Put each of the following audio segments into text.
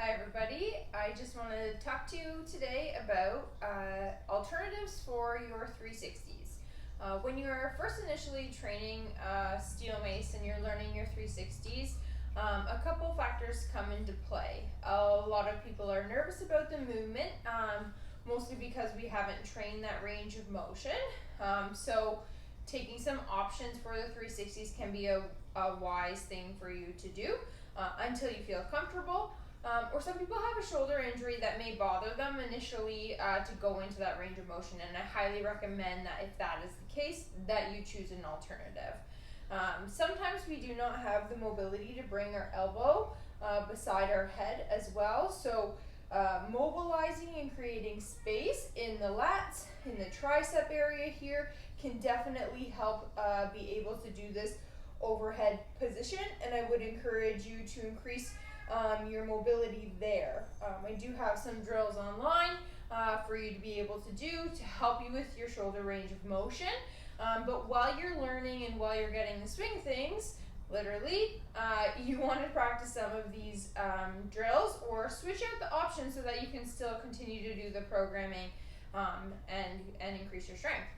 Hi everybody, I just want to talk to you today about alternatives for your 360s. When you're first initially training steel mace and you're learning your 360s, a couple factors come into play. A lot of people are nervous about the movement, mostly because we haven't trained that range of motion. So taking some options for the 360s can be a wise thing for you to do until you feel comfortable. Or some people have a shoulder injury that may bother them initially to go into that range of motion, and I highly recommend that if that is the case, that you choose an alternative. Sometimes we do not have the mobility to bring our elbow beside our head as well, so mobilizing and creating space in the lats, in the tricep area here, can definitely help be able to do this overhead position, and I would encourage you to increase your mobility there. I do have some drills online for you to be able to do to help you with your shoulder range of motion. But while you're learning and while you're getting the swing of things, literally, you want to practice some of these drills or switch out the options so that you can still continue to do the programming and increase your strength.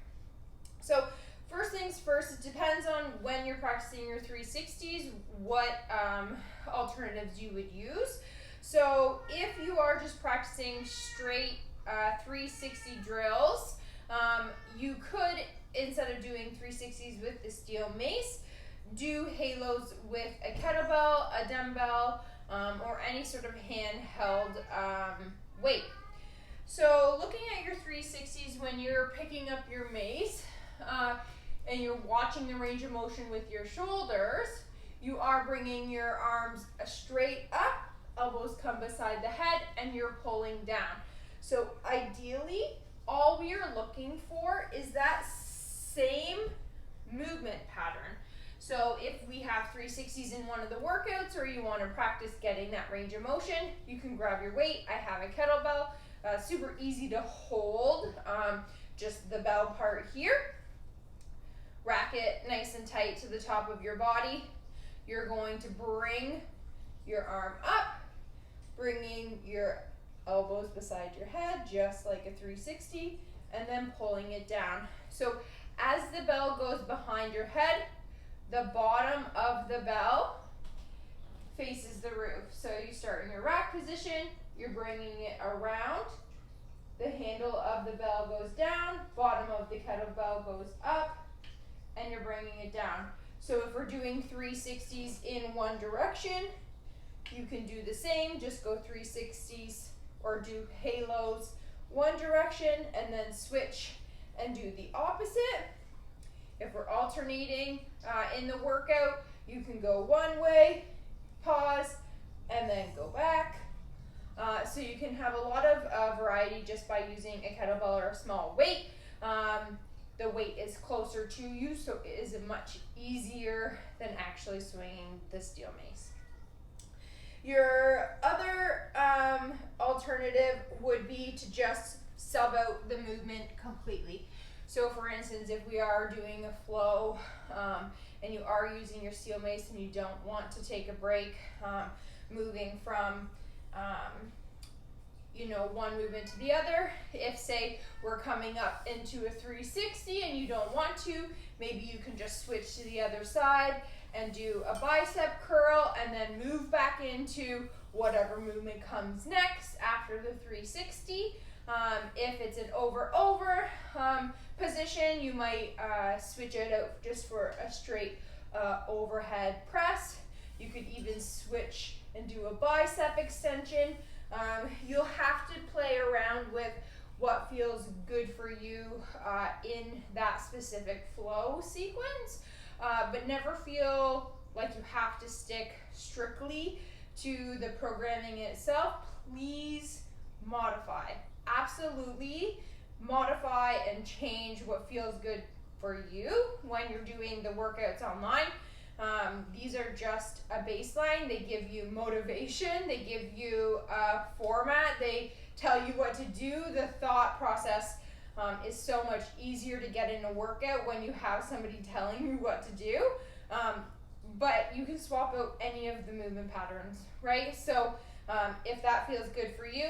So first things first, it depends on when you're practicing your 360s, what alternatives you would use. So if you are just practicing straight 360 drills, you could, instead of doing 360s with the steel mace, do halos with a kettlebell, a dumbbell, or any sort of handheld weight. So looking at your 360s when you're picking up your mace, and you're watching the range of motion with your shoulders, you are bringing your arms straight up, elbows come beside the head, and you're pulling down. So ideally, all we are looking for is that same movement pattern. So if we have 360s in one of the workouts, or you want to practice getting that range of motion, you can grab your weight. I have a kettlebell, super easy to hold, just the bell part here. Rack it nice and tight to the top of your body. You're going to bring your arm up, bringing your elbows beside your head, just like a 360, and then pulling it down. So as the bell goes behind your head, the bottom of the bell faces the roof. So you start in your rack position, you're bringing it around, the handle of the bell goes down, bottom of the kettlebell goes up, and you're bringing it down. So if we're doing 360s in one direction, you can do the same, just go 360s or do halos one direction and then switch and do the opposite. If we're alternating in the workout, you can go one way, pause, and then go back. So you can have a lot of variety just by using a kettlebell or a small weight. The weight is closer to you, so it is much easier than actually swinging the steel mace. Your other alternative would be to just sub out the movement completely. So for instance, if we are doing a flow and you are using your steel mace and you don't want to take a break, moving from one movement to the other. If say we're coming up into a 360 and you don't want to, maybe you can just switch to the other side and do a bicep curl and then move back into whatever movement comes next after the 360. If it's an over position, you might switch it out just for a straight overhead press. You could even switch and do a bicep extension. You'll have to play around with what feels good for you in that specific flow sequence, but never feel like you have to stick strictly to the programming itself. Please modify. Absolutely modify and change what feels good for you when you're doing the workouts online. These are just a baseline. They give you motivation. They give you a format. They tell you what to do. The thought process is so much easier to get in a workout when you have somebody telling you what to do. But you can swap out any of the movement patterns, right? So If that feels good for you,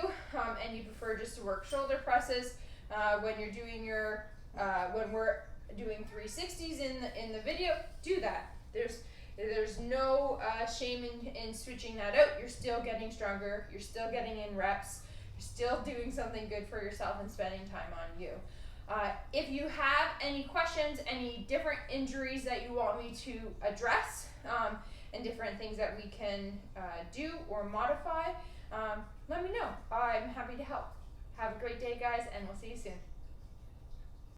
and you prefer just to work shoulder presses when you're doing your when we're doing 360s in the video, do that. There's no shame in switching that out. You're still getting stronger. You're still getting in reps. You're still doing something good for yourself and spending time on you. If you have any questions, any different injuries that you want me to address, and different things that we can do or modify, let me know. I'm happy to help. Have a great day, guys, and we'll see you soon.